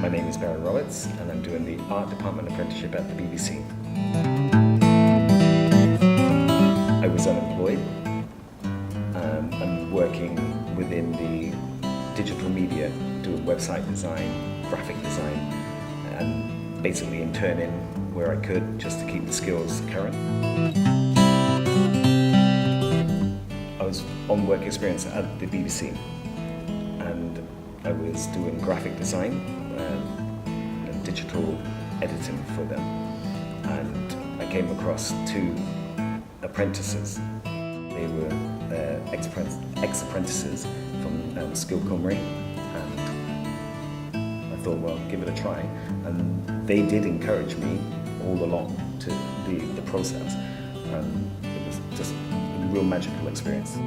My name is Barry Roberts and I'm doing the Art Department apprenticeship at the BBC. I was unemployed. I'm working within the digital media, doing website design, graphic design, and basically interning where I could just to keep the skills current. I was on work experience at the BBC and I was doing graphic design and digital editing for them, and I came across two apprentices. They were ex-apprentices from Skill Cymru, and I thought, well, give it a try, and they did encourage me all along to the process, and it was just a real magical experience.